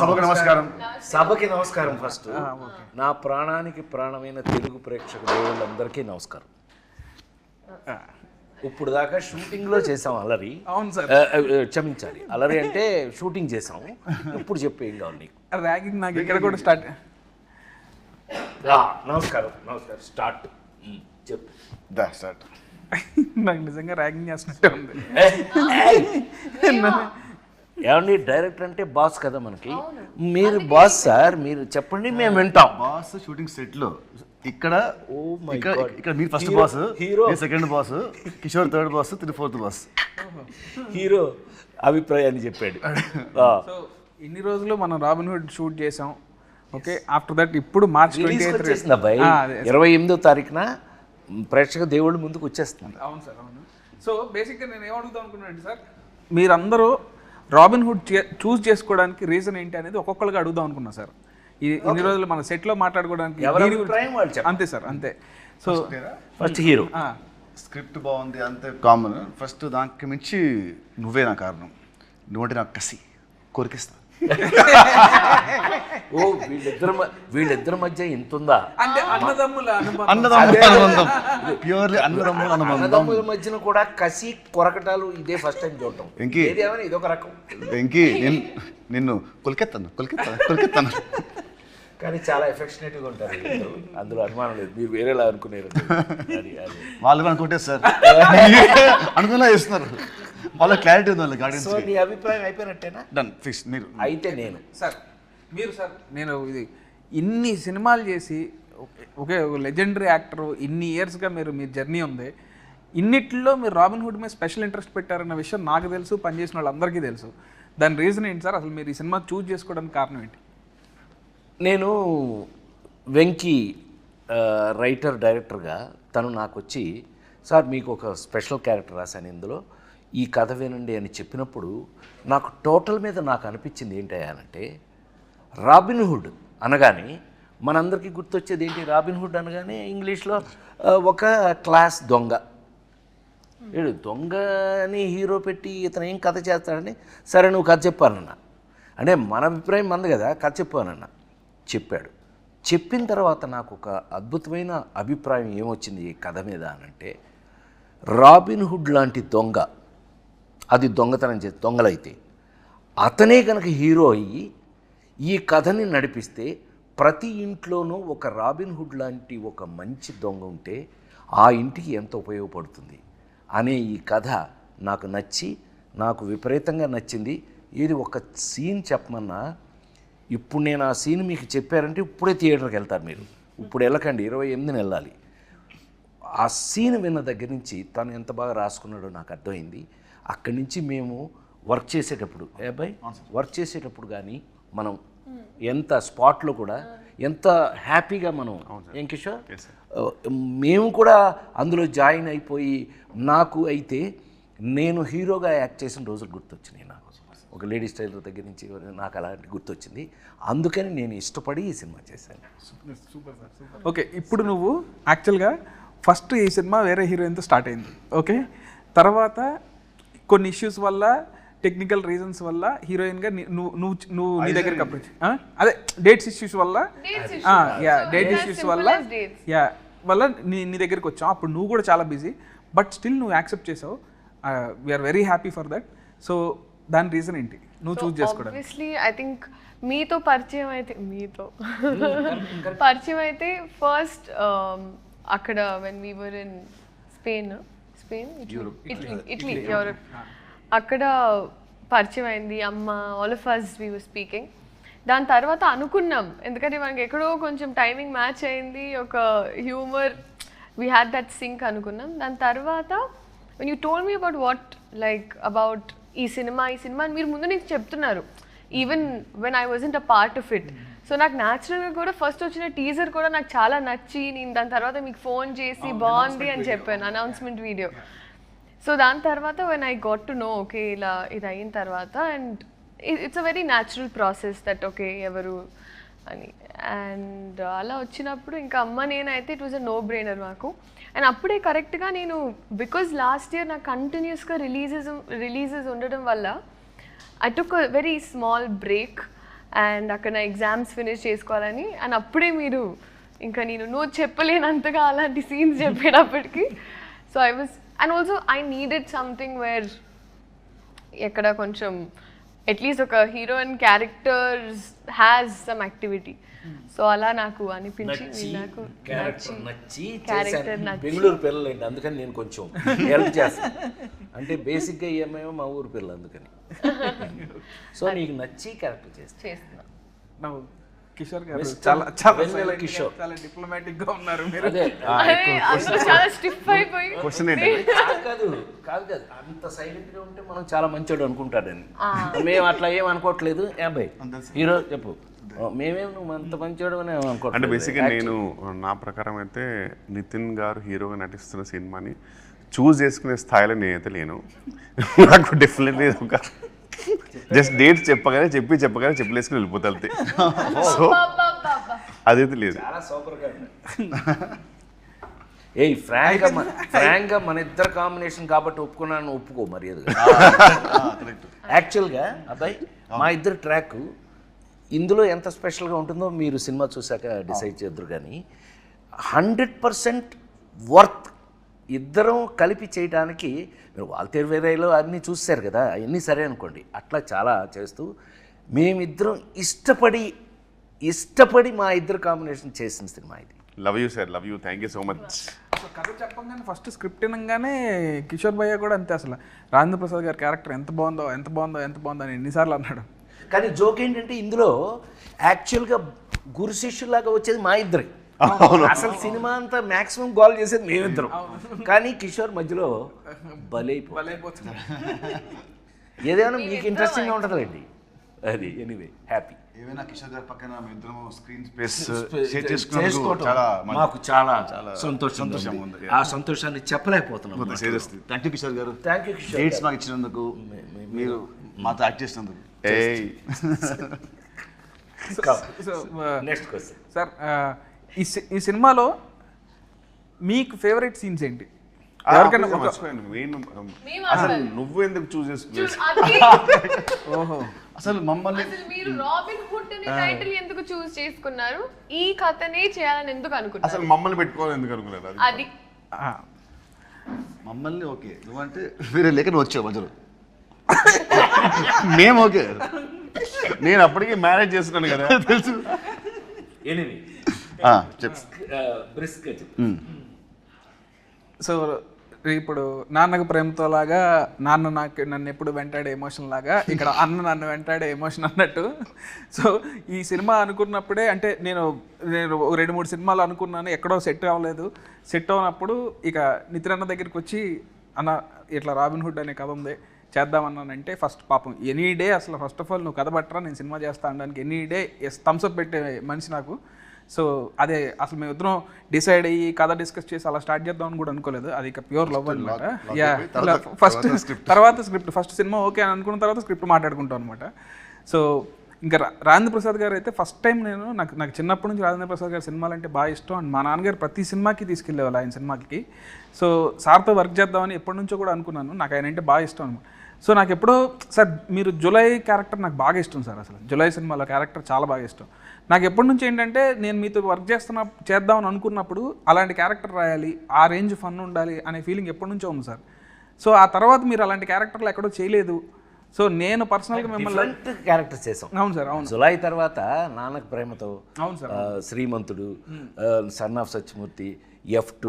సభకు నమస్కారం. సభకి నమస్కారం. ఫస్ట్ నా ప్రాణానికి ప్రాణమైన తెలుగు ప్రేక్షక దేవుళ్ళందరికీ నమస్కారం. ఇప్పుడు దాకా షూటింగ్లో చేసాం అలరి. అవును సార్, క్షమించాలి, అలరి అంటే షూటింగ్ చేసాం. ఇప్పుడు చెప్పు ఏం కావాలి నీకు? ర్యాగింగ్ నాకు ఇక్కడ కూడా స్టార్ట్. నమస్కారం. నమస్కారం. స్టార్ట్ చెప్పు. స్టార్ట్. నాకు నిజంగా ర్యాగింగ్ చేస్తున్నట్టే ఉంది. ఏమండి, డైరెక్టర్ అంటే బాస్ కదా మనకి. మీరు బాస్ సార్, మీరు చెప్పండి మేము వింటాం. బాస్ షూటింగ్ సెట్ లో ఇక్కడ God. ఇక్కడ మీరు first boss, hero second boss, Kishore third boss, fourth boss. Hero అభిప్రాయాన్ని చెప్పాడు. సో ఇన్ని రోజులు మనం రాబిన్హుడ్ షూట్ చేసాం. ఓకే, ఆఫ్టర్ దట్ ఇప్పుడు మార్చ్ 28 అబ్బాయి 28వ తారీఖున ప్రేక్షక దేవుళ్ళ ముందుకు వచ్చేస్తుంది. అవును సార్, అవును. సో బేసిక్గా నేను ఏమడుగుతాం అనుకున్నాను సార్, మీరందరూ రాబిన్హుడ్ చూస్ చేసుకోవడానికి రీజన్ ఏంటి అనేది ఒక్కొక్కరికి అడుగుదాం అనుకున్నా సార్. ఇన్ని రోజులు మన సెట్లో మాట్లాడుకోవడానికి అంతే సార్, అంతే. సో ఫస్ట్ హీరో స్క్రిప్ట్ బాగుంది అంతే కామన్. ఫస్ట్ దానికి మించి నువ్వే నా కారణం. నువ్వంటే నాకు కసి కోరికిస్తా. ఓ వీళ్ళిద్దరి మధ్య ఎంత ఉందా? అంటే అన్నదమ్ముల అనుబంధం, ప్యూర్లీ అన్నదమ్ముల మధ్యన కూడా కసి కొరకటాలు ఇదే ఫస్ట్ టైం చూడటం. ఇదొక రకం. వెంకీ నిన్ను కొలికెత్తాను కానీ చాలా ఎఫెక్షనేట్గా ఉంటారు అందులో, అనుమానం లేదు. మీరు వేరేలా అనుకునేరు. వాళ్ళు అనుకుంటే సార్ అనుకున్నా చేస్తున్నారు. వాళ్ళ క్లారిటీ ఉంది వాళ్ళ గార్డెన్స్. నీ అభిప్రాయం అయిపోయినట్టేనా? Done fix. మీరు అయితే నేను సార్, మీరు సార్, నేను ఇది ఇన్ని సినిమాలు చేసి ఒకే లెజెండరీ యాక్టర్, ఇన్ని ఇయర్స్గా మీ జర్నీ ఉంది. ఇన్నిట్లో మీరు రాబిన్హుడ్ మీద స్పెషల్ ఇంట్రెస్ట్ పెట్టారన్న విషయం నాకు తెలుసు, పనిచేసిన వాళ్ళందరికీ తెలుసు. దాని రీజన్ ఏంటి సార్? అసలు మీరు ఈ సినిమా చూస్ చేసుకోవడానికి కారణం ఏంటి? నేను వెంకీ రైటర్ డైరెక్టర్గా తను నాకు వచ్చి, సార్ మీకు ఒక స్పెషల్ క్యారెక్టర్ రాశాను ఇందులో, ఈ కథ వినండి అని చెప్పినప్పుడు నాకు టోటల్ మీద నాకు అనిపించింది ఏంటంటే, రాబిన్హుడ్ అనగానే మనందరికీ గుర్తొచ్చేది ఏంటి? రాబిన్హుడ్ అనగానే ఇంగ్లీష్లో ఒక క్లాస్ దొంగ. వీడు దొంగని హీరో పెట్టి ఇతను ఏం కథ చేస్తాడని, సరే నువ్వు కథ చెప్పానన్నా అంటే మన అభిప్రాయం మంది కదా, కథ చెప్పానన్నా. చెప్పాడు. చెప్పిన తర్వాత నాకు ఒక అద్భుతమైన అభిప్రాయం ఏమొచ్చింది ఈ కథ మీద అనంటే, రాబిన్హుడ్ లాంటి దొంగ, అది దొంగతనం చేసి దొంగలైతే అతనే కనుక హీరో అయ్యి ఈ కథని నడిపిస్తే ప్రతి ఇంట్లోనూ ఒక రాబిన్హుడ్ లాంటి ఒక మంచి దొంగ ఉంటే ఆ ఇంటికి ఎంత ఉపయోగపడుతుంది అనే ఈ కథ నాకు నచ్చి, నాకు విపరీతంగా నచ్చింది. ఇది ఒక సీన్ చెప్పమన్నా, ఇప్పుడు నేను ఆ సీన్ మీకు చెప్పారంటే ఇప్పుడే థియేటర్కి వెళ్తారు మీరు. ఇప్పుడు వెళ్ళకండి, 28న వెళ్ళాలి. ఆ సీన్ విన్న దగ్గర నుంచి తను ఎంత బాగా రాసుకున్నాడో నాకు అర్థమైంది. అక్కడి నుంచి మేము వర్క్ చేసేటప్పుడు వర్క్ చేసేటప్పుడు కానీ మనం ఎంత స్పాట్లో కూడా ఎంత హ్యాపీగా మనం, ఏం కిషోర్, మేము కూడా అందులో జాయిన్ అయిపోయి, నాకు అయితే నేను హీరోగా యాక్ట్ చేసిన రోజులు గుర్తొచ్చినాయి. నాకు ఒక లేడీ స్టైలర్ దగ్గర నుంచి నాకు అలాంటి గుర్తొచ్చింది. అందుకని నేను ఇష్టపడి ఈ సినిమా చేశాను. ఓకే, ఇప్పుడు నువ్వు యాక్చువల్గా ఫస్ట్ ఈ సినిమా వేరే హీరోయిన్తో స్టార్ట్ అయింది. ఓకే, తర్వాత కొన్ని ఇష్యూస్ వల్ల, టెక్నికల్ రీజన్స్ వల్ల హీరోయిన్గా నువ్వు నీ దగ్గరికి అప్రోచ్, అదే డేట్స్ ఇష్యూస్ వల్ల, డేట్ ఇష్యూస్ వల్ల నీ దగ్గరికి వచ్చావు. అప్పుడు నువ్వు కూడా చాలా బిజీ, బట్ స్టిల్ నువ్వు యాక్సెప్ట్ చేసావు. We're very happy for that. So దాని రీజన్ ఏంటి నువ్వు చూస్ చేసుకోవడం? ఆబ్వియస్లీ ఐ థింక్ మీతో పరిచయం అయితే ఫస్ట్ అక్కడ when we were in Spain, Italy, Europe, అక్కడ పరిచయం అయింది. అమ్మ, all of us we were speaking. దాని తర్వాత అనుకున్నాం, ఎందుకంటే మనకి ఎక్కడో కొంచెం టైమింగ్ మ్యాచ్ అయింది, ఒక humour, we had that sync అనుకున్నాం. దాని తర్వాత when you told me about ఈ సినిమా మీరు ముందు నుంచి చెప్తున్నారు, even when I wasn't a part of it. So నాకు న్యాచురల్గా కూడా ఫస్ట్ వచ్చిన టీజర్ కూడా నాకు చాలా నచ్చి, నేను దాని తర్వాత మీకు ఫోన్ చేసి బాగుంది అని చెప్పాను, అనౌన్స్మెంట్ వీడియో. సో దాని తర్వాత when I got to know, okay ఇలా ఇది అయిన తర్వాత, and it's a very natural process that okay ఎవరు అని. అండ్ అలా వచ్చినప్పుడు ఇంకా అమ్మ నేనైతే it was a no brainer మాకు. అండ్ అప్పుడే కరెక్ట్గా నేను, బికాజ్ లాస్ట్ ఇయర్ నాకు కంటిన్యూస్గా రిలీజెస్ ఉండడం వల్ల I took a very small break. And అక్కడ నా ఎగ్జామ్స్ ఫినిష్ చేసుకోవాలని. అండ్ అప్పుడే మీరు ఇంకా నువ్వు చెప్పలేనంతగా అలాంటి సీన్స్ చెప్పేటప్పటికి so I was and also I needed something where ఎక్కడ కొంచెం అట్లీస్ట్ ఒక heroine character has some activity. So అలా నాకు అనిపించి నాకు నచ్చి క్యారెక్టర్ నచ్చి బెంగళూరు పిల్లలండి, అందుకని నేను కొంచెం హెల్ప్ చేస్తాను. అంటే బేసిక్గా ఏమేమో మా ఊరు పిల్లలు, అందుకని. సో నీకు నచ్చి క్యారెక్టర్ చేస్తున్నా. కిషోర్ గారు Mr. చాలా చాలా వెన్నెల కిషోర్. చాలా డిప్లొమాటిక్ గా ఉన్నారు మీరు. అదే అందరూ చాలా స్టిఫ్ అయిపోయి క్వశ్చన్ ఏంటంటే కాదు అంత సైలెంట్ గా ఉంటే మనం చాలా మంచోడు అనుకుంటాడని. మేము అట్లా ఏం అనుకోవట్లేదు. అబ్బాయి హీరో చెప్పు, మేమేం నువ్వు అంత మంచోడు అని అంటే అనుకోవట్లేదు. బేసిక్గా నేను నా ప్రకారం అయితే నితిన్ గారు హీరోగా నటిస్తున్న సినిమాని చూస్ చేసుకునే స్థాయిలో నేనైతే లేను. నాకు డెఫినెట్లీ ఒక జస్ట్ డేట్స్ చెప్పగానే చెప్పలేసుకుని వెళ్ళిపోతా అంతే. సో అదైతే లేదు. చాలా సూపర్గా ఫ్రాంక్గా మన ఇద్దరు కాంబినేషన్ కాబట్టి ఒప్పుకున్నాను, ఒప్పుకో మర్యాదగా. యాక్చువల్గా అబ్బాయి మా ఇద్దరు ట్రాక్ ఇందులో ఎంత స్పెషల్గా ఉంటుందో మీరు సినిమా చూసాక డిసైడ్ చేద్దరు. కానీ 100% వర్త్ ఇద్దరం కలిపి చేయడానికి. మీరు వాల్తేరు వేరేలో అన్నీ చూసారు కదా, అవన్నీ సరే అనుకోండి. అట్లా చాలా చేస్తూ మేమిద్దరం ఇష్టపడి మా ఇద్దరు కాంబినేషన్ చేసిన సినిమా ఇది. Love you sir, love you, thank you so much. అసలు కథ చెప్పంగానే ఫస్ట్ స్క్రిప్ట్ వినగానే కిషోర్ భయ్య కూడా అంతే, అసలు రాజేంద్ర ప్రసాద్ గారి క్యారెక్టర్ ఎంత బాగుందో అని ఎన్నిసార్లు అన్నాడు. కానీ జోక్ ఏంటంటే ఇందులో యాక్చువల్గా గురు శిష్యులాగా వచ్చేది మా ఇద్దరే. అసలు సినిమా అంతా మాక్సిమం గోల్ చేసేది మేమిద్దరం. కానీ కిషోర్ మధ్యలో బలైపోతున్నాడు. ఏదైనా మీకు ఇంట్రెస్టింగ్గా ఉంటుందండి అది. Anyway happy. ఏమైనా కిషోర్ గారి పక్కన మేము ఇద్దరం స్క్రీన్ స్పేస్ షేర్ చేసుకున్నందుకు చాలా మాకు చాలా సంతోషంగా ఉంది. ఆ సంతోషాన్ని చెప్పలేకపోతున్నాం. థ్యాంక్ యూ కిషోర్ గారు. Thank you Kishore. డేట్స్ మాకు ఇచ్చినందుకు, మీరు మాతో యాక్ట్ చేసినందుకు. నెక్స్ట్ క్వశ్చన్ సార్, ఈ సినిమాలో మీకు ఫేవరెట్ సీన్స్ ఏంటి? ఎవరికైనా అసలు నువ్వు ఎందుకు చూస్ చేసుకున్నావు? ఓహో, అసలు మమ్మల్ని మీరు రాబిన్ హుడ్ అనే టైటిల్ ఎందుకు చూస్ చేసుకున్నారు? ఈ కథనే చేయాలని ఎందుకు అనుకున్నారు? అసలు మమ్మల్ని పెట్టుకోవాలి ఎందుకు అనుకున్నారు? అది మమ్మల్ని ఓకే, నువ్వంటే వేరే లేక నువ్వు వచ్చావు మధ్యలో. మేము ఓకే, నేను అప్పటికే మ్యారేజ్ చేస్తున్నాను కదా తెలుసు. ఎనీవే బ్రిస్క్ చెప్పు. సో ఇప్పుడు నాన్నకు ప్రేమతో లాగా నాన్న నన్ను ఎప్పుడు వెంటాడే ఎమోషన్ లాగా ఇక్కడ అన్న నన్ను వెంటాడే ఎమోషన్ అన్నట్టు. సో ఈ సినిమా అనుకున్నప్పుడే, అంటే నేను 2-3 సినిమాలు అనుకున్నాను, ఎక్కడో సెట్ అవ్వలేదు. సెట్ అవునప్పుడు ఇక నితిన్ అన్న దగ్గరికి వచ్చి, అన్న ఇట్లా రాబిన్ హుడ్ అనే కథ ఉంది చేద్దామన్నానంటే, ఫస్ట్ పాపం ఎనీ డే అసలు ఫస్ట్ ఆఫ్ ఆల్ నువ్వు కథ పట్టరా నేను సినిమా చేస్తా అనడానికి ఎనీ డే థమ్స్అప్ పెట్టే మనిషి నాకు. సో అదే అసలు మేము ఇద్దరం డిసైడ్ అయ్యి కథ డిస్కస్ చేసి అలా స్టార్ట్ చేద్దామని కూడా అనుకోలేదు. అది ఇక ప్యూర్ లవ్ అనమాట. తర్వాత స్క్రిప్ట్ ఫస్ట్ సినిమా ఓకే అని అనుకున్న తర్వాత స్క్రిప్ట్ మాట్లాడుకుంటాం అనమాట. సో ఇంకా రాజేంద్ర ప్రసాద్ గారు అయితే ఫస్ట్ టైం నాకు చిన్నప్పటి నుంచి రాజేంద్ర ప్రసాద్ గారి సినిమాలు అంటే బాగా ఇష్టం. అండ్ మా నాన్నగారు ప్రతి సినిమాకి తీసుకెళ్ళేవాళ్ళు ఆయన సినిమాకి. సో సార్తో వర్క్ చేద్దామని ఎప్పటి నుంచో కూడా అనుకున్నాను. నాకు ఆయన అంటే బాగా ఇష్టం అనమాట. సో నాకు ఎప్పుడో సార్ మీరు జులై క్యారెక్టర్ నాకు బాగా ఇష్టం సార్. అసలు జులై సినిమాలో క్యారెక్టర్ చాలా బాగా ఇష్టం నాకు. ఎప్పటి నుంచి ఏంటంటే నేను మీతో వర్క్ చేద్దామని అనుకున్నప్పుడు అలాంటి క్యారెక్టర్ రాయాలి, ఆ రేంజ్ ఫన్ ఉండాలి అనే ఫీలింగ్ ఎప్పటి నుంచో ఉంది సార్. సో ఆ తర్వాత మీరు అలాంటి క్యారెక్టర్లు ఎక్కడో చేయలేదు. సో నేను పర్సనల్గా మిమ్మల్ని క్యారెక్టర్ చేసాం. అవును సార్, అవును. జులై తర్వాత నాన్నకు ప్రేమతో, అవును sir, Srimanthudu, son of Satyamurthy, F2,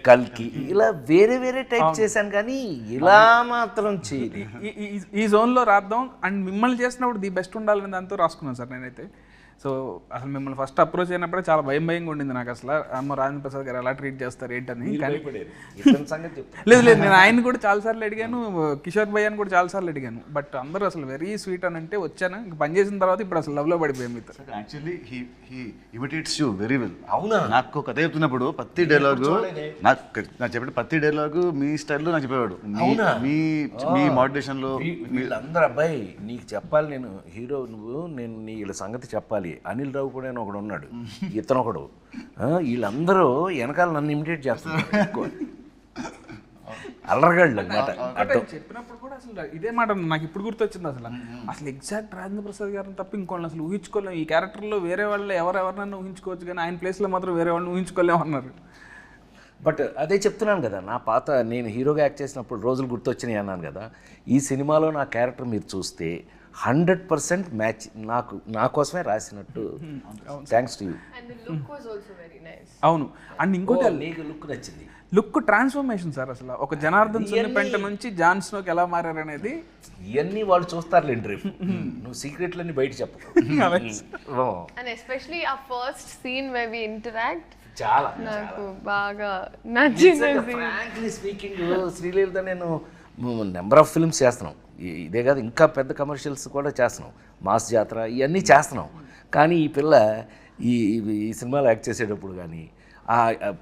కల్కి, ఇలా వేరే టైప్ చేశాను. కానీ ఇలా మాత్రం చేయదు. ఈ జోన్లో రాద్దాం అండ్ మిమ్మల్ని చేసినప్పుడు ది బెస్ట్ ఉండాలని దాంతో రాసుకున్నాను సార్ నేనైతే. సో అసలు మిమ్మల్ని ఫస్ట్ అప్రోచ్ అయినప్పుడే చాలా భయంగా ఉండింది నాకు. అసలు అమ్మ రాజేంద్ర ప్రసాద్ గారు ఎలా ట్రీట్ చేస్తారు ఏంటని. లేదు నేను ఆయన కూడా చాలాసార్లు అడిగాను, కిషోర్ భయ్య అని కూడా చాలాసార్లు అడిగాను. బట్ అందరూ అసలు వెరీ స్వీట్ అని అంటే వచ్చాను. ఇంక పని చేసిన తర్వాత ఇప్పుడు అసలు లవ్లో పడిపోయాం మీతో. Actually he imitates you very well. అవునా? నాకు కథ చెప్తున్నప్పుడు ప్రతి డైలాగు నాకు చెప్పే ప్రతి డైలాగు మీ స్టైల్లో నాకు చెప్పేవాడు. మీ మోటివేషన్లో వీళ్ళందరూ అబ్బాయి నీకు చెప్పాలి, నేను హీరో నువ్వు, నేను వీళ్ళ సంగతి చెప్పాలి. అనిల్ రావు కూడా ఒకడు ఉన్నాడు, ఇతను ఒకడు, వీళ్ళందరూ వెనకాల నన్ను ఇమిటేట్ చేస్తున్నారు. అల్లరగాళ్ళు అనమాట ఒకటే చెప్పినప్పుడు కూడా అసలు ఇదే మాట నాకు ఇప్పుడు గుర్తొచ్చింది అసలు ఎగ్జాక్ట్ రాజేంద్ర ప్రసాద్ గారిని తప్ప ఇంకోళ్ళని అసలు ఊహించుకోలేము. ఈ క్యారెక్టర్లో వేరే వాళ్ళు ఎవరెవరినైనా ఊహించుకోవచ్చు కానీ ఆయన ప్లేస్లో మాత్రం వేరే వాళ్ళని ఊహించుకోలేము అన్నారు. బట్ అదే చెప్తున్నాను కదా, నా పాత నేను హీరోగా యాక్ట్ చేసినప్పుడు రోజులు గుర్తొచ్చినాయి అన్నాను కదా, ఈ సినిమాలో నా క్యారెక్టర్ మీరు చూస్తే 100% మ్యాచ్ నా కోసమే రాసినట్టు. Thanks to you. And the look was also very nice. అవును. అండ్ ఇంకోటి నీకు లుక్ నచ్చింది. లుక్ ట్రాన్స్ఫర్మేషన్ సార్, అసలు ఒక జనార్దన్ సున్నిపెంట నుంచి జాన్ స్నోకి ఎలా మారారనేది ఇవన్నీ వాళ్ళు చూస్తారులేండి రేపు. నువ్వు సీక్రెట్లన్నీ బయట చెప్పు. And especially our first scene where we interact, చాలా నాకు బాగా నచ్చింది. ఫ్రాంక్లీ స్పీకింగ్ శ్రీలీలతో నేను నెంబర్ ఆఫ్ ఫిల్మ్స్ చేస్తున్నాం. ఇదే కాదు, ఇంకా పెద్ద కమర్షియల్స్ కూడా చేస్తున్నాం, మాస్ జాతర ఇవన్నీ చేస్తున్నాం. కానీ ఈ పిల్ల ఈ ఈ సినిమాలో యాక్ట్ చేసేటప్పుడు కానీ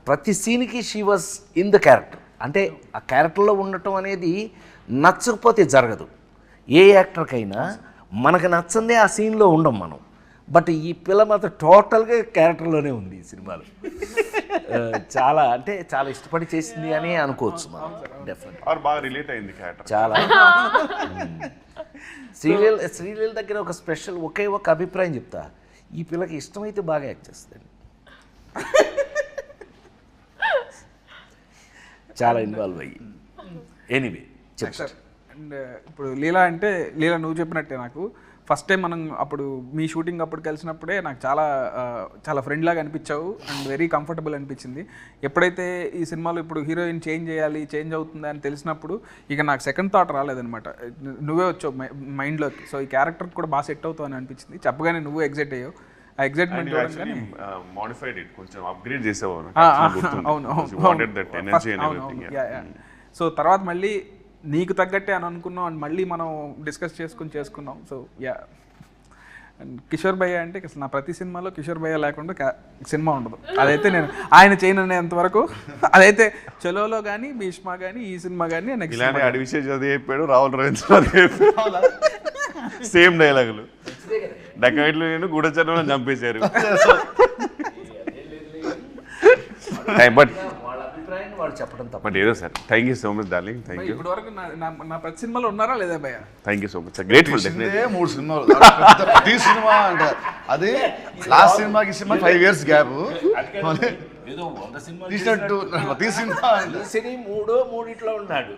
ప్రతి సీన్కి she was in the character. అంటే ఆ క్యారెక్టర్లో ఉండటం అనేది నచ్చకపోతే జరగదు. ఏ యాక్టర్కైనా మనకు నచ్చందే ఆ సీన్లో ఉండం మనం. బట్ ఈ పిల్ల మాత్రం టోటల్గా క్యారెక్టర్లోనే ఉంది ఈ సినిమాలో. చాలా అంటే చాలా ఇష్టపడి చేసింది అని అనుకోవచ్చు మనం. డెఫినెట్ బాగా రిలేట్ అయింది క్యారెక్టర్ చాలా. శ్రీలీల దగ్గర ఒక స్పెషల్ ఒకే ఒక అభిప్రాయం చెప్తా, ఈ పిల్లకి ఇష్టమైతే బాగా యాక్ట్ చేస్తుంది. చాలా ఇన్వాల్వ్ అయ్యి. ఎనీవే చెప్తా. అండ్ ఇప్పుడు లీలా అంటే లీలా నువ్వు చెప్పినట్టే నాకు ఫస్ట్ టైం మనం అప్పుడు మీ షూటింగ్ అప్పుడు కలిసినప్పుడే నాకు చాలా ఫ్రెండ్ లాగా అనిపించావు అండ్ వెరీ కంఫర్టబుల్ అనిపించింది. ఎప్పుడైతే ఈ సినిమాలో ఇప్పుడు హీరోయిన్ చేంజ్ అవుతుందా అని తెలిసినప్పుడు ఇక నాకు సెకండ్ థాట్ రాలేదనమాట. నువ్వే వచ్చావు మైండ్లోకి. సో ఈ క్యారెక్టర్ కూడా బాగా సెట్ అవుతావు అని అనిపించింది. చెప్పగానే నువ్వు ఎగ్జైట్ అయ్యావు. ఆ ఎగ్జైట్మెంట్ చూడగానే మోడిఫైడ్ ఇట్ కొంచెం అప్గ్రేడ్ చేసావు. సో తర్వాత మళ్ళీ నీకు తగ్గట్టే అని అనుకున్నాం అండ్ మళ్ళీ మనం డిస్కస్ చేసుకున్నాం. సో యా, అండ్ కిషోర్ భయ్య అంటే అసలు నా ప్రతి సినిమాలో కిషోర్ భయ్య లేకుండా సినిమా ఉండదు. అదైతే నేను ఆయన చేయననేంత వరకు అదైతే చలోలో కానీ భీష్మ కానీ ఈ సినిమా కానీ ఇలానే అడివిశేష్ అది చెప్పాడు, రాహుల్ రవీంద్ర సేమ్ డైలాగులు. డకాయిట్లు నేను గూఢచర్మలను చంపేశారు. బట్ వాళ్ళు చెప్పడం తప్ప. బట్ ఏదో sir, thank you so much darling. Thank you. ఇప్పటి వరకు నా ప్రతి సినిమాలో ఉన్నారా లేదా భయ్య? Thank you so much sir, grateful. 3 సినిమాలు ప్రతి సినిమా అంటే అదే లాస్ట్ సినిమాకి సినిమా 5 years గ్యాప్ తీసినట్టు ప్రతి సినిమా సినీ మూడిట్లో ఉన్నాడు.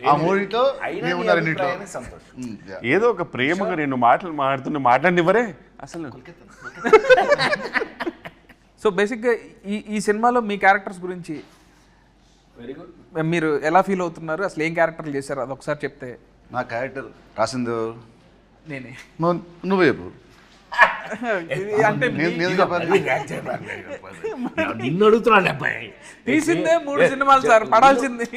ఆ మూడిట్లో రెండిట్లో సంతోషం. ఏదో ఒక ప్రేమగా రెండు మాటలు మాట్లాడినివ్వరే అసలు. సో బేసిక్గా ఈ సినిమాలో మీ క్యారెక్టర్స్ గురించి వెరీ గుడ్. మీరు ఎలా ఫీల్ అవుతున్నారు? అసలు ఏం క్యారెక్టర్లు చేశారు అది ఒకసారి చెప్తే. నా క్యారెక్టర్ రాసింది నేనే. నువ్వే చెప్పు. అంటే నిన్ను అడుగుతున్నాను అబ్బాయి. తీసిందే 3 సినిమాలు సార్, పడాల్సింది.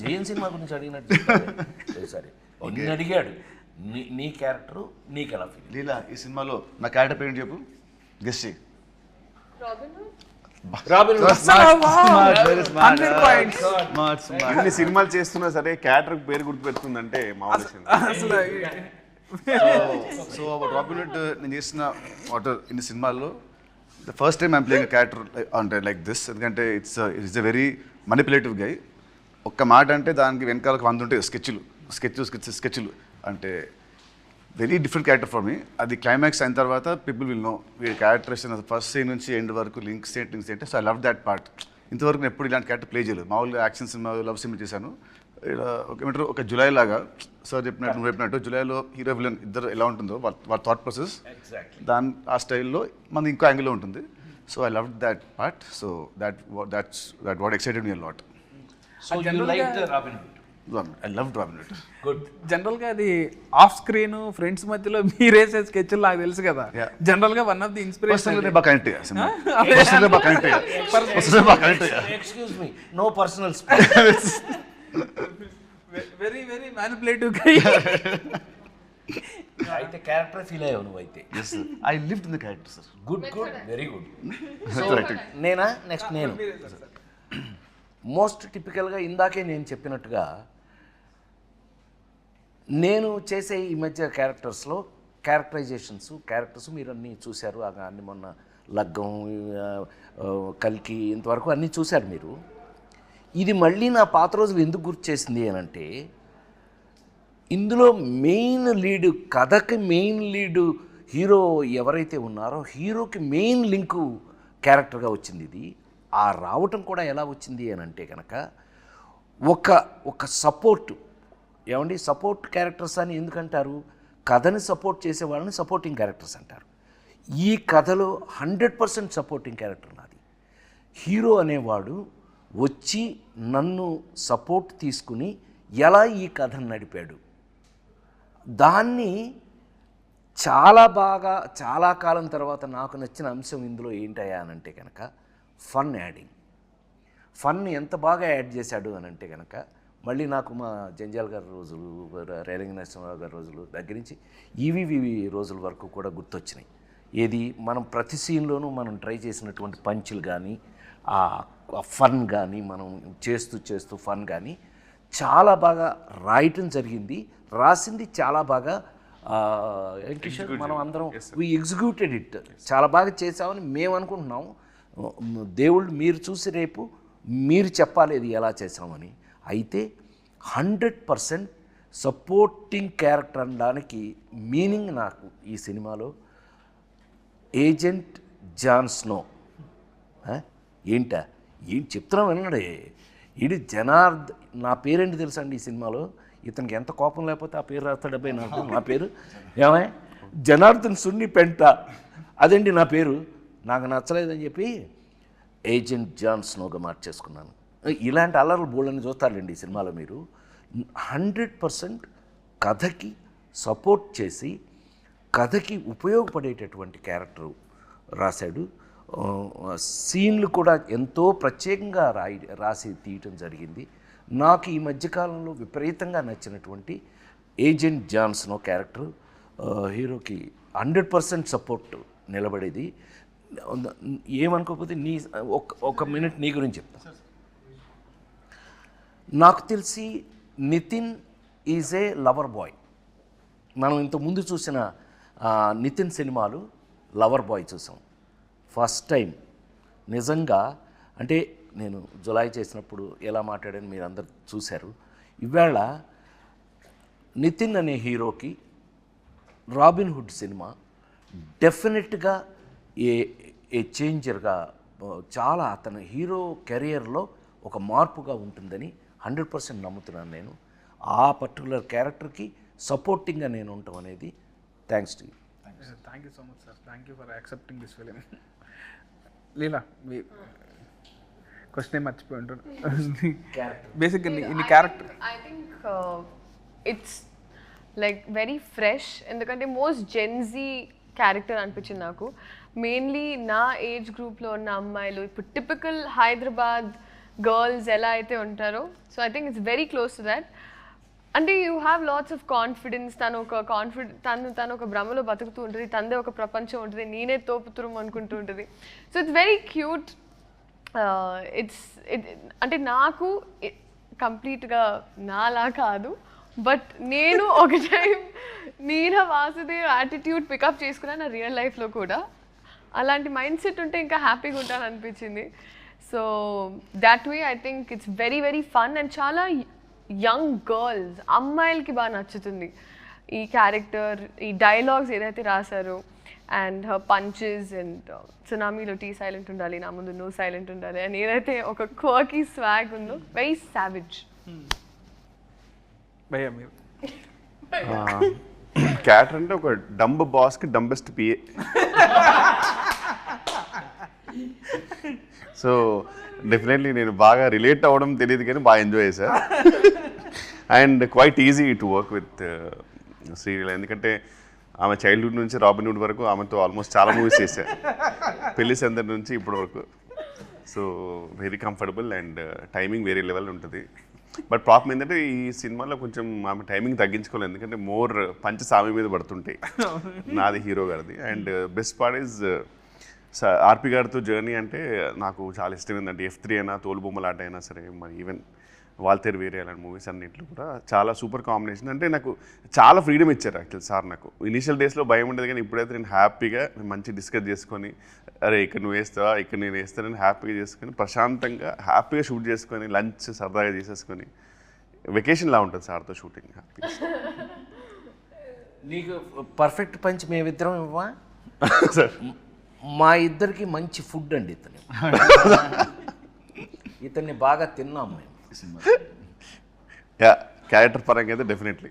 జయన్ సినిమా గురించి అడిగినట్టు సరే నిన్ను అడిగాడు. నీ క్యారెక్టర్ నీకు ఎలా ఫీల్? లీలా, ఈ సినిమాలో నా క్యారెక్టర్ పేరు చెప్పు, గెస్ట్ చేయి. అన్ని సినిమాలు చేస్తున్నా సరే క్యారెక్టర్ పేరు గుర్తు పెడుతుందంటే మామూలు. సో రాబిన్ హుడ్ నేను చేసిన వాటర్ ఇన్ని సినిమాల్లో the first time I'm playing character అంటే లైక్ దిస్. ఎందుకంటే ఇట్స్ ఎ వెరీ మనిపులేటివ్ గై. ఒక్క మాట అంటే దానికి వెనకాలకు 100 ఉంటాయి స్కెచ్లు అంటే very different character for me. అది క్లైమాక్స్ అయిన తర్వాత పీపుల్ విల్ నో వీడి క్యారెక్టరేషన్ ఫస్ట్ సీన్ నుంచి ఎండ్ వరకు లింక్స్ ఏంటి. So I love that part. ఇంతవరకు నేను ఎప్పుడు ఇలాంటి క్యారెక్టర్ ప్లే చేయలేదు. మామూలుగా యాక్షన్ సినిమా, లవ్ సినిమా చేశాను. ఏమంటారు ఒక జులై లాగా సార్ చెప్పినట్టు నువ్వు చెప్పినట్టు జులైలో హీరో విలన్ ఇద్దరు ఎలా ఉంటుందో వాళ్ళ థాట్ ప్రాసెస్ ఆ స్టైల్లో మనది ఇంకో యాంగిల్లో ఉంటుంది. So I love that part. So that what excited me a lot. So you liked Robin Hood? I loved Robin Hood. Good. జనరల్గా అది ఆఫ్ స్క్రీన్ ఫ్రెండ్స్ మధ్యలో మీరేసే స్కెచ్లు నాకు తెలుసు కదా. జనరల్గా one of the inspiration. Excuse me, no personal very very manipulative guy. అయితే character feel అయ్యావు నువ్వు అయితే. Yes, sir. I lived in the character, sir. Good very good. Right. నేనా నెక్స్ట్ నేను మోస్ట్ టిపికల్గా ఇందాకే నేను చెప్పినట్టుగా నేను చేసే ఈ మధ్య క్యారెక్టర్స్ మీరు అన్నీ చూశారు. అన్ని మొన్న లగ్గం, కల్కి ఇంతవరకు అన్నీ చూశారు మీరు. ఇది మళ్ళీ నా పాత రోజులు ఎందుకు గుర్తు చేసింది అని అంటే, ఇందులో మెయిన్ లీడు, కథకి మెయిన్ లీడు హీరో ఎవరైతే ఉన్నారో హీరోకి మెయిన్ లింకు క్యారెక్టర్గా వచ్చింది ఇది. ఆ రావటం కూడా ఎలా వచ్చింది అని అంటే కనుక ఒక సపోర్టు, ఏమండి సపోర్ట్ క్యారెక్టర్స్ అని ఎందుకంటారు? కథని సపోర్ట్ చేసే వాళ్ళని సపోర్టింగ్ క్యారెక్టర్స్ అంటారు. ఈ కథలో 100% సపోర్టింగ్ క్యారెక్టర్ నాది. హీరో అనేవాడు వచ్చి నన్ను సపోర్ట్ తీసుకుని ఎలా ఈ కథను నడిపాడు, దాన్ని చాలా బాగా చాలా కాలం తర్వాత నాకు నచ్చిన అంశం ఇందులో ఏంటయ్యా అని అంటే కనుక ఫన్ యాడింగ్. ఫన్ ఎంత బాగా యాడ్ చేశాడు అని అంటే కనుక మళ్ళీ నాకు మా జంజాల్ గారి రోజులు, రేలంగి నరసింహరావు గారి రోజులు దగ్గర నుంచి ఈవీవి రోజుల వరకు కూడా గుర్తొచ్చినాయి. ఏది మనం ప్రతి సీన్లోనూ మనం ట్రై చేసినటువంటి పంచులు కానీ, ఆ ఫన్ కానీ, మనం చేస్తూ ఫన్ కానీ చాలా బాగా రాయటం జరిగింది. రాసింది చాలా బాగా కిషోర్, మనం అందరం వీ ఎగ్జిక్యూటెడ్ ఇట్, చాలా బాగా చేసామని మేము అనుకుంటున్నాం. దేవుళ్ళు మీరు చూసి రేపు మీరు చెప్పాలి ఇది ఎలా చేసామని. అయితే 100% సపోర్టింగ్ క్యారెక్టర్ అనడానికి మీనింగ్ నాకు ఈ సినిమాలో ఏజెంట్ జాన్ స్నో. ఏం చెప్తున్నాం విన్నాడే, ఇది నా పేరేంటి తెలుసా అండి ఈ సినిమాలో? ఇతనికి ఎంత కోపం లేకపోతే ఆ పేరు రాస్తాడబ్బాయి నాకు. నా పేరు ఏమై జనార్దన్ సున్ని పెంట, అదండి నా పేరు. నాకు నచ్చలేదని చెప్పి ఏజెంట్ జాన్ స్నోగా మార్చేసుకున్నాను. ఇలాంటి అల్లర్లు బోళ్ళని చూస్తారండి ఈ సినిమాలో మీరు. 100% కథకి సపోర్ట్ చేసి కథకి ఉపయోగపడేటటువంటి క్యారెక్టర్ రాశాడు. సీన్లు కూడా ఎంతో ప్రత్యేకంగా రాసి తీయటం జరిగింది. నాకు ఈ మధ్యకాలంలో విపరీతంగా నచ్చినటువంటి ఏజెంట్ జాన్ స్నో క్యారెక్టర్ హీరోకి 100% సపోర్ట్ నిలబడేది. ఏమనుకోకపోతే ఒక మినిట్ నీ గురించి చెప్తా. నాకు తెలిసి Nitin is a lover boy. మనం ఇంతకుముందు చూసిన నితిన్ సినిమాలు లవర్ బాయ్ చూసాం. ఫస్ట్ టైం నిజంగా అంటే నేను జులై చేసినప్పుడు ఎలా మాట్లాడాను మీరు అందరు చూశారు. ఇవాళ నితిన్ అనే హీరోకి రాబిన్ హుడ్ సినిమా డెఫినెట్గా ఏ చేంజర్గా, చాలా అతని హీరో కెరియర్లో ఒక మార్పుగా ఉంటుందని 100% నమ్ముతున్నాను నేను. ఆ పర్టికులర్ క్యారెక్టర్కి సపోర్టింగ్గా నేను ఉండటం అనేది thanks to you. Thank you so much sir. Thank you for accepting this film. Leela, me question ఏం మర్చిపోయి ఉంటాను. బేసిక్గా ఇన్ని character I think it's like very fresh, ఎందుకంటే మోస్ట్ జెన్జీ క్యారెక్టర్ అనిపించింది నాకు. మెయిన్లీ నా ఏజ్ గ్రూప్లో ఉన్న అమ్మాయిలు, ఇప్పుడు టిపికల్ హైదరాబాద్ గర్ల్స్ ఎలా అయితే ఉంటారో, so I think it's very close to that. అంటే you have lots of confidence. తను ఒక భ్రమలో బతుకుతూ ఉంటుంది, తనదే ఒక ప్రపంచం ఉంటుంది, నేనే తోపుతురం అనుకుంటూ ఉంటుంది. So it's very cute. అంటే నాకు కంప్లీట్గా నాలా కాదు, బట్ నేను ఒక టైం నీర వాసుదేవ్ యాటిట్యూడ్ పికప్ చేసుకున్నాను నా రియల్ లైఫ్లో కూడా. అలాంటి మైండ్ సెట్ ఉంటే ఇంకా హ్యాపీగా ఉంటాను అనిపించింది. So that way I think it's very very fun and చాలా యంగ్ గర్ల్స్, అమ్మాయిలకి బాగా నచ్చుతుంది ఈ క్యారెక్టర్. ఈ డైలాగ్స్ ఏదైతే రాశారో అండ్ హర్ పంచెస్ అండ్ సునామీలో టీ సైలెంట్ ఉండాలి, నా ముందు నో సైలెంట్ ఉండాలి అండ్ ఏదైతే ఒక క్వర్కీ స్వాగ్ ఉందో, వెరీ సావిజ్. భయ్యా మీరు క్యారెక్టర్ అంటే ఒక డంబ్ బాస్కి డంబెస్ట్ పిఏ. సో డెఫినెట్లీ నేను బాగా రిలేట్ అవ్వడం తెలియదు కానీ బాగా ఎంజాయ్ చేశా. And quiet easy to work with serial, ఎందుకంటే ఆమె చైల్డ్హుడ్ నుంచి రాబిన్ హుడ్ వరకు ఆమెతో ఆల్మోస్ట్ చాలా మూవీస్ చేశా, పెళ్లి సందడి నుంచి ఇప్పటి వరకు. So very comfortable and timing వేరే లెవెల్ ఉంటుంది. బట్ ప్రాబ్లం ఏంటంటే ఈ సినిమాలో కొంచెం ఆమె టైమింగ్ తగ్గించుకోలేదు, ఎందుకంటే మోర్ పంచ సామి మీద పడుతుంటాయి నాది హీరో గారిది. అండ్ బెస్ట్ పార్ట్ ఈజ్ ఆర్పి గారితో జర్నీ అంటే నాకు చాలా ఇష్టం. ఏంటంటే F3 అయినా, తోలుబొమ్మలాట అయినా సరే, మరి ఈవెన్ వాల్తేరు వేరే అలాంటి మూవీస్ అన్నింటిలో కూడా చాలా సూపర్ కాంబినేషన్. అంటే నాకు చాలా ఫ్రీడమ్ ఇచ్చారు యాక్చువల్ సార్. నాకు ఇనీషియల్ డేస్లో భయం ఉండేది, కానీ ఇప్పుడైతే నేను హ్యాపీగా మంచి డిస్కస్ చేసుకొని, అరే ఇక్కడ నువ్వు వేస్తావా, ఇక్కడ నేను వేస్తానని హ్యాపీగా చేసుకొని, ప్రశాంతంగా హ్యాపీగా షూట్ చేసుకొని, లంచ్ సరదాగా చేసేసుకొని, వెకేషన్లా ఉంటుంది సార్తో షూటింగ్ హ్యాపీగా. నీకు పర్ఫెక్ట్ పంచ్ మేమిద్దరం ఇవ్వా? సార్ మా ఇద్దరికి మంచి ఫుడ్ అండి ఇతన్ని బాగా తిన్నాం మేము. క్యారెక్టర్ పరంగా అయితే డెఫినెట్లీ.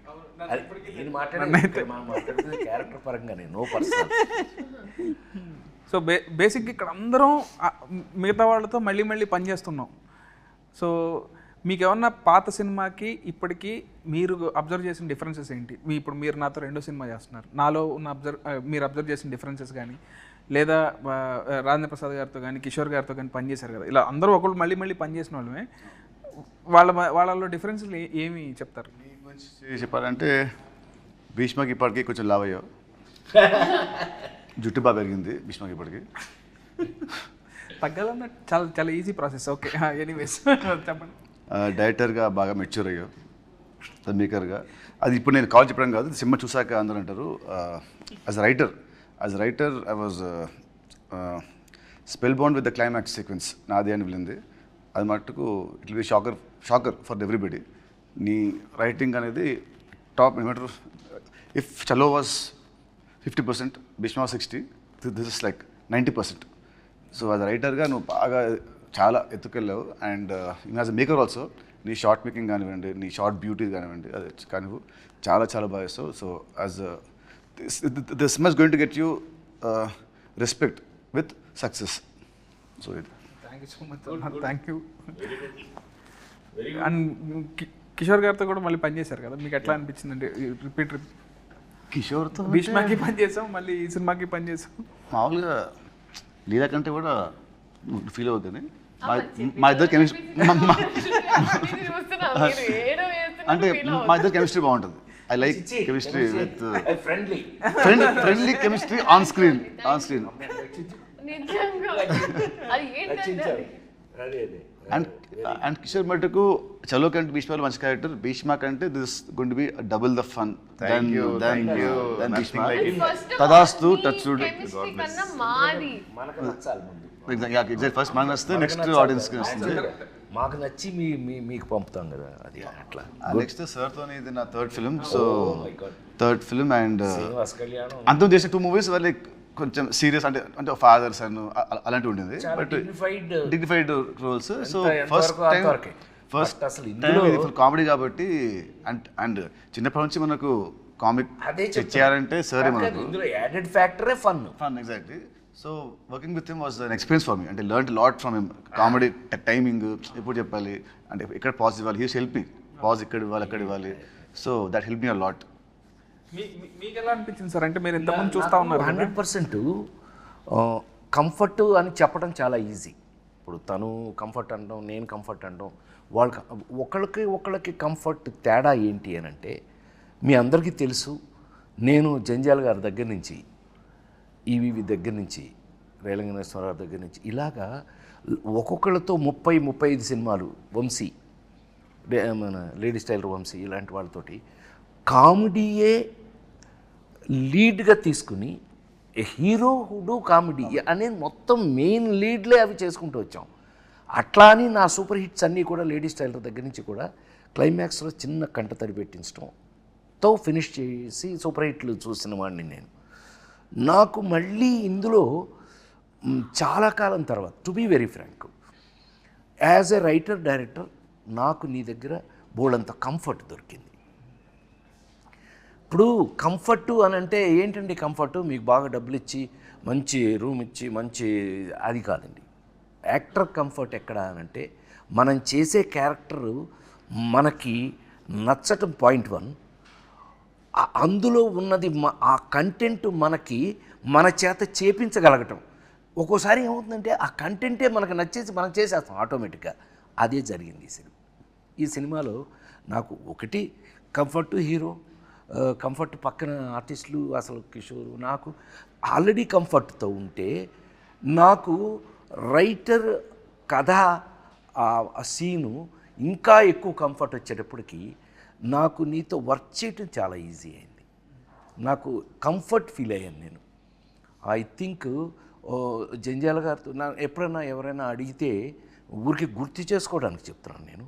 నేను మాట్లాడుతుంది క్యారెక్టర్ పరంగానే, నో పర్సనల్. సో బేసిక్గా ఇక్కడ అందరం మిగతా వాళ్ళతో మళ్ళీ మళ్ళీ పనిచేస్తున్నాం. సో మీకు ఏమన్నా పాత సినిమాకి ఇప్పటికీ మీరు అబ్జర్వ్ చేసిన డిఫరెన్సెస్ ఏంటి? ఇప్పుడు మీరు నాతో 2వ సినిమా చేస్తున్నారు, నాలో ఉన్న మీరు అబ్జర్వ్ చేసిన డిఫరెన్సెస్ కానీ, లేదా రాజేంద్ర ప్రసాద్ గారితో కానీ కిషోర్ గారితో కానీ పనిచేశారు కదా, ఇలా అందరూ ఒకళ్ళు మళ్ళీ మళ్ళీ పనిచేసిన వాళ్ళమే, వాళ్ళలో డిఫరెన్సెస్ ఏమి చెప్తారు? చెప్పాలంటే భీష్మకి ఇప్పటికీ కొంచెం లావ్ అయ్యావు, జుట్టు బాగా పెరిగింది భీష్మకి ఇప్పటికి. తగ్గాలన్న చాలా చాలా ఈజీ ప్రాసెస్. ఓకే, ఎనీవేస్ చెప్పండి. డైరెక్టర్గా బాగా మెచ్యూర్ అయ్యావు, మేకర్గా. అది ఇప్పుడు నేను కాల్ చెప్పడం కాదు, సినిమా చూసాక అందరూ అంటారు. As writer I was spellbound with the climax sequence నాది అని వెళ్ళింది. అది మట్టుకు it will be shocker for everybody. నీ రైటింగ్ అనేది టాప్. ఏమంటారు, if Chalo was 50%, Bheeshma 60, this is like 90%. So as రైటర్గా నువ్వు బాగా చాలా ఎత్తుకెళ్ళావు. And as a maker also నీ షార్ట్ మేకింగ్ కానివ్వండి, నీ షార్ట్ బ్యూటీ కానివ్వండి, అది కానివ్వు చాలా చాలా బాగా చేస్తావు. So as this much going to get you respect with success. So ఇది. Thank you so much. Thank you. And Kishore గారితో కూడా మళ్ళీ పనిచేశారు కదా, మీకు ఎట్లా అనిపించిందండి? రిపీట్ కిషోర్తో భీష్మకి పనిచేసాం, మళ్ళీ ఈ సినిమాకి పనిచేసాం. మామూలుగా లీలా కంటే కూడా ఫీల్ అవుతుంది. మా ఇద్దరు కెమిస్ట్రీ అంటే మా ఇద్దరు కెమిస్ట్రీ బాగుంటుంది. I like chemistry with friendly chemistry on screen. And Kishore మటుకు చలో కంటే భీష్మలో మంచి క్యారెక్టర్, భీష్మ కంటే this going to be double the fun then Bheeshma. తదాస్తు టచ్ ఫస్ట్ మనకు వస్తే నెక్స్ట్ ఆడియన్స్కి వస్తుంది. మాకు నచ్చి మీకు పంపుతాం కదా, అది అట్లా. నెక్స్ట్ సార్తో ఇది నా థర్డ్ ఫిల్మ్ అండ్ కళ్యాణం అంతం చేసిన 2 movies వల్ల కొంచెం సీరియస్, అంటే ఫాదర్స్ అండ్ అలాంటివి ఉండేది, but dignified roles. So first time full comedy కాబట్టి. అండ్ చిన్నప్పటి నుంచి మనకు కామిక్ చేయాలంటే సరే మనకు యాడెడ్ ఫ్యాక్టరే fun. Exactly. So working with him was an experience for me. అంటే learn lot from him. Comedy timing ఎప్పుడు చెప్పాలి, అంటే ఎక్కడ పాజ్ ఇవ్వాలి, హీస్ హెల్ప్ మీ. పాజ్ ఇక్కడ ఇవ్వాలి, అక్కడ ఇవ్వాలి. So that help me a lot. మీకు ఎలా అనిపించింది సార్? అంటే మీరు ఎంతమంది చూస్తూ ఉన్నారు? 100% కంఫర్ట్ అని చెప్పడం చాలా ఈజీ. ఇప్పుడు తను కంఫర్ట్ అనడం, నేను కంఫర్ట్ అనడం, ఒకళ్ళకి కంఫర్ట్ తేడా ఏంటి అని అంటే, మీ అందరికీ తెలుసు, నేను జంజాల్ గారి దగ్గర నుంచి, ఈవీవి దగ్గర నుంచి, రేలంగనేశ్వరరావు దగ్గర నుంచి, ఇలాగా ఒక్కొక్కళ్ళతో 30-35 సినిమాలు, వంశీ, మన లేడీ స్టైలర్ వంశీ, ఇలాంటి వాళ్ళతోటి కామెడీయే లీడ్గా తీసుకుని హీరో హుడు కామెడీ అనేది మొత్తం మెయిన్ లీడ్లే అవి చేసుకుంటూ వచ్చాం. అట్లా అని నా సూపర్ హిట్స్ అన్నీ కూడా లేడీ స్టైలర్ దగ్గర నుంచి కూడా క్లైమాక్స్లో చిన్న కంటతడి పెట్టించడంతో ఫినిష్ చేసి సూపర్ హిట్లు చూసిన వాడిని నేను. నాకు మళ్ళీ ఇందులో చాలా కాలం తర్వాత, to be very frank, as a writer director నాకు నీ దగ్గర బోల్డంత కంఫర్ట్ దొరికింది. ఇప్పుడు కంఫర్టు అని అంటే ఏంటండి? కంఫర్టు మీకు బాగా డబ్బులు ఇచ్చి మంచి రూమ్ ఇచ్చి మంచి, అది కాదండి. యాక్టర్ కంఫర్ట్ ఎక్కడ అని అంటే, మనం చేసే క్యారెక్టరు మనకి నచ్చటం పాయింట్ 1, అందులో ఉన్నది ఆ కంటెంట్ మనకి మన చేత చేపించగలగటం. ఒక్కోసారి ఏమవుతుందంటే ఆ కంటెంటే మనకు నచ్చేసి మనం చేసేస్తాం ఆటోమేటిక్గా. అదే జరిగింది ఈ సినిమాలో. నాకు ఒకటి కంఫర్ట్ హీరో, కంఫర్ట్ పక్కన ఆర్టిస్టులు, అసలు కిషోర్, నాకు ఆల్రెడీ కంఫర్ట్తో ఉంటే, నాకు రైటర్ కథ ఆ సీను ఇంకా ఎక్కువ కంఫర్ట్ వచ్చేటప్పటికి నాకు నీతో వర్క్ చేయటం చాలా ఈజీ అయింది. నాకు కంఫర్ట్ ఫీల్ అయ్యాను నేను. ఐ థింక్ జంజాల గారితో ఎప్పుడైనా ఎవరైనా అడిగితే ఊరికి గుర్తు చేసుకోవడానికి చెప్తున్నాను నేను.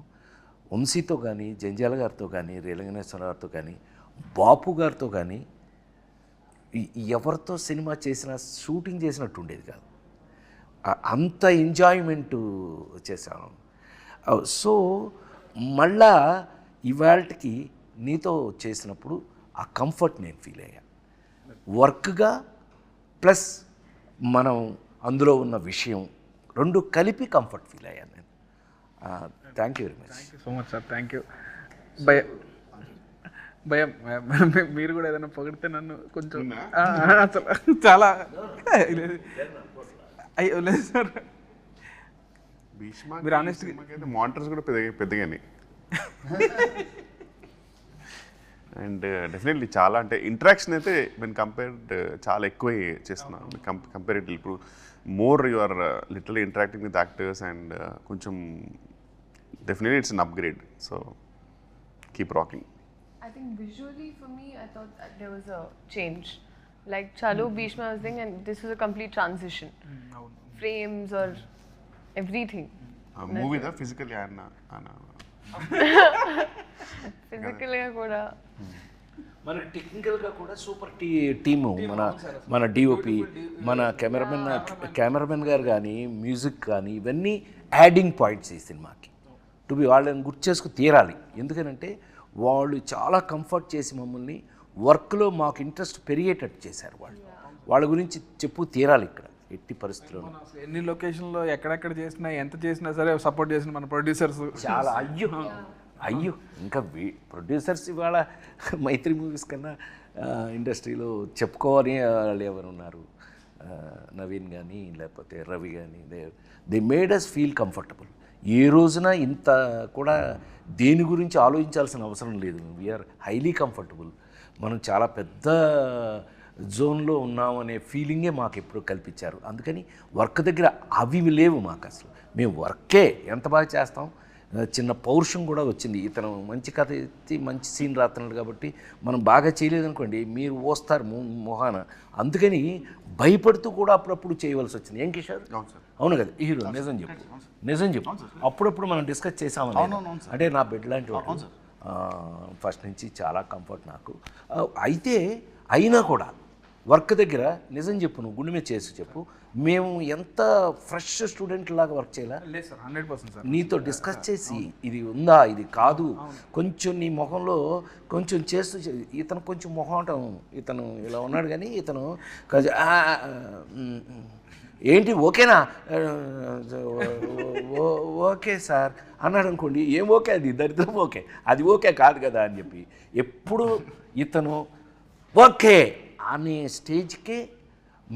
వంశీతో కానీ, జంజాల గారితో కానీ, రేలంగనేశ్వర గారితో కానీ, బాపు గారితో కానీ ఎవరితో సినిమా చేసినా షూటింగ్ చేసినట్టు ఉండేది కాదు. అంత ఎంజాయ్మెంటు చేశాను. సో మళ్ళా ఇవాళకి నీతో చేసినప్పుడు ఆ కంఫర్ట్ నేను ఫీల్ అయ్యా. వర్క్గా ప్లస్ మనం అందులో ఉన్న విషయం రెండు కలిపి కంఫర్ట్ ఫీల్ అయ్యాను నేను. Thank you very much. So much sir, thank you. భయం మీరు కూడా ఏదైనా పొగిడితే నన్ను కొంచెం అసలు చాలా అయ్యో లేదు సార్. భీష్మ మీరు honest అయితే మానిటర్స్ కూడా పెద్దగానే అండ్ డెఫినెట్లీ చాలా అంటే ఇంటరాక్షన్ అయితే వెన్ కంపేర్డ్ చాలా ఎక్కువ చేస్తున్నాను కంపేరేటివ్. ఇప్పుడు more you are literally interacting with actors and కొంచెం definitely it's an upgrade. So keep rocking. I think visually for me, I thought that there was a change. Like Chalu Bhishma was thing, and this was a complete transition. Frames or everything. మూవీదా physically ఆయన Physically కూడా. మన టెక్నికల్గా కూడా super team. మన DOP, మన cameraman గారు కానీ, మ్యూజిక్ కానీ, ఇవన్నీ యాడింగ్ పాయింట్స్ ఈ సినిమాకి. టు బి వాళ్ళని గుర్తు చేసుకు తీరాలి. ఎందుకనంటే వాళ్ళు చాలా కంఫర్ట్ చేసి మమ్మల్ని వర్క్లో మాకు ఇంట్రెస్ట్ పెరిగేటట్టు చేశారు. వాళ్ళ గురించి చెప్పు తీరాలి ఇక్కడ ఎట్టి పరిస్థితుల్లో. ఎన్ని లొకేషన్లో ఎక్కడెక్కడ చేసినా ఎంత చేసినా సరే సపోర్ట్ చేసిన మన ప్రొడ్యూసర్స్ చాలా అయ్యో ఇంకా ప్రొడ్యూసర్స్ ఇవాళ మైత్రి మూవీస్ కన్నా ఇండస్ట్రీలో చెప్పుకోవాలి వాళ్ళు ఎవరు ఉన్నారు. నవీన్ కానీ లేకపోతే రవి కానీ they made us feel comfortable. ఏ రోజున ఇంత కూడా దేని గురించి ఆలోచించాల్సిన అవసరం లేదు. We're highly comfortable. మనం చాలా పెద్ద జోన్లో ఉన్నామనే ఫీలింగే మాకు ఎప్పుడు కల్పించారు. అందుకని వర్క్ దగ్గర అవి లేవు మాకు అసలు. మేము వర్కే ఎంత బాగా చేస్తాం. చిన్న పౌరుషం కూడా వచ్చింది. ఇతను మంచి కథ ఎత్తి మంచి సీన్ రాస్తున్నాడు కాబట్టి మనం బాగా చేయలేదనుకోండి మీరు ఓస్తారు మొహాన. అందుకని భయపడుతూ కూడా అప్పుడప్పుడు చేయవలసి వచ్చింది. ఏం కిషోర్? అవును కదా హీరో? నిజం చెప్పు. అప్పుడప్పుడు మనం డిస్కస్ చేసామని. అంటే నా బెడ్ లాంటి వాడు ఫస్ట్ నుంచి చాలా కంఫర్ట్ నాకు. అయితే అయినా కూడా వర్క్ దగ్గర నిజం చెప్పు, నువ్వు గుండె మీద చేసి చెప్పు, మేము ఎంత ఫ్రెష్ స్టూడెంట్ లాగా వర్క్ చేయాలా? లేదు సార్, 100% సార్. నీతో డిస్కస్ చేసి ఇది ఉందా ఇది కాదు కొంచెం నీ మొహంలో కొంచెం చేస్తూ ఇతను కొంచెం మొహం ఇతను ఇలా ఉన్నాడు కానీ ఇతను ఏంటి ఓకేనా ఓకే సార్ అన్నాడు అనుకోండి. ఏం ఓకే అది దరిద్రం ఓకే, అది ఓకే కాదు కదా అని చెప్పి ఎప్పుడు ఇతను ఓకే అనే స్టేజ్కే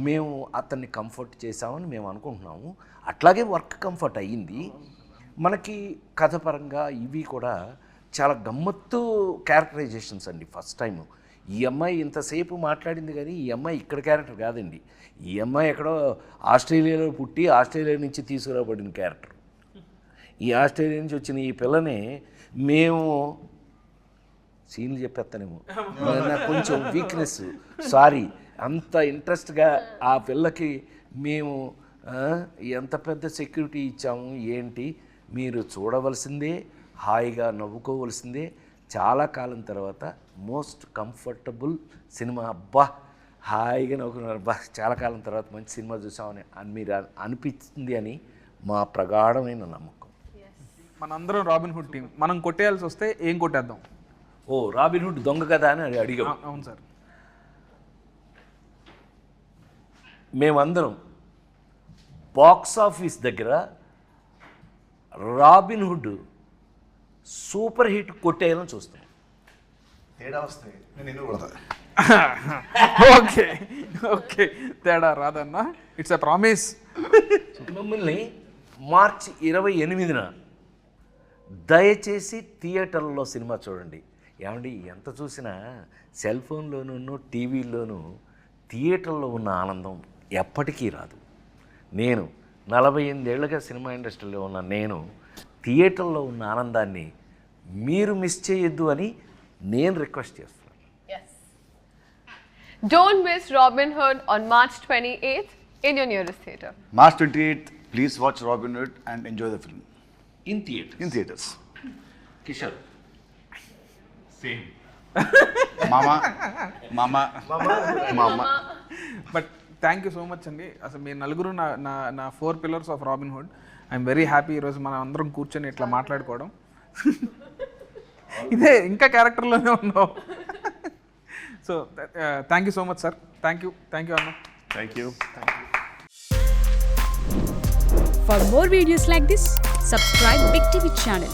మేము అతన్ని కంఫర్ట్ చేసామని మేము అనుకుంటున్నాము. అట్లాగే వర్క్ కంఫర్ట్ అయ్యింది మనకి. కథ పరంగా ఇవి కూడా చాలా గమ్మత్తు క్యారెక్టరైజేషన్స్ అండి. ఫస్ట్ టైం ఈ అమ్మాయి ఇంతసేపు మాట్లాడింది కానీ ఈ అమ్మాయి ఇక్కడ క్యారెక్టర్ కాదండి. ఈ అమ్మాయి ఎక్కడో ఆస్ట్రేలియాలో పుట్టి ఆస్ట్రేలియా నుంచి తీసుకురాబడిన క్యారెక్టర్. ఈ ఆస్ట్రేలియా నుంచి వచ్చిన ఈ పిల్లని మేము సీన్లు చెప్పేస్తానేమో, నాకు కొంచెం వీక్నెస్, సారీ. అంత ఇంట్రెస్ట్గా ఆ పిల్లకి మేము ఎంత పెద్ద సెక్యూరిటీ ఇచ్చాము ఏంటి మీరు చూడవలసిందే, హాయిగా నవ్వుకోవలసిందే. చాలా కాలం తర్వాత మోస్ట్ కంఫర్టబుల్ సినిమా. అబ్బా హాయిగా నవ్వుకున్నారు, అబ్బా చాలా కాలం తర్వాత మంచి సినిమా చూసామని మీరు అనిపించింది అని మా ప్రగాఢమైన నమ్మకం. మనందరం రాబిన్ హుడ్ టీం. మనం కొట్టేయాల్సి వస్తే ఏం కొట్టేద్దాం? ఓ రాబిన్ హుడ్ దొంగ కదా అని అడిగాం. అవును సార్. మేమందరం బాక్స్ ఆఫీస్ దగ్గర రాబిన్ హుడ్ సూపర్ హిట్ కొట్టేయాలని చూస్తాం. తేడా వస్తాయి నేను ఎందుకు కొడతా? ఓకే ఓకే, తేడా రాదన్నా, ఇట్స్ ఎ ప్రామిస్. మిమ్మల్ని మార్చి 28న దయచేసి థియేటర్లో సినిమా చూడండి. ఏమండి ఎంత చూసినా సెల్ ఫోన్లోనూ టీవీల్లోనూ థియేటర్లో ఉన్న ఆనందం ఎప్పటికీ రాదు. నేను 48 ఏళ్ళుగా సినిమా ఇండస్ట్రీలో ఉన్న నేను థియేటర్లో ఉన్న ఆనందాన్ని మీరు మిస్ చేయొద్దు అని నేను రిక్వెస్ట్ చేస్తున్నాను. Yes. Don't miss Robin Hood on March 28th in your nearest theatre. March 28th, please watch Robin Hood and enjoy the film in theatre. in theaters. Kishore Mama. But thank you so much అండి. అసలు మీ నలుగురు నా 4 pillars of robin hood. I'm very happy ఈరోజు మనం అందరం కూర్చొని ఇట్లా మాట్లాడుకోవడం. ఇదే ఇంకా క్యారెక్టర్లోనే ఉన్నావు. So thank you so much sir. Thank you అన్న. Thank you. For more videos like this, subscribe Big TV channel.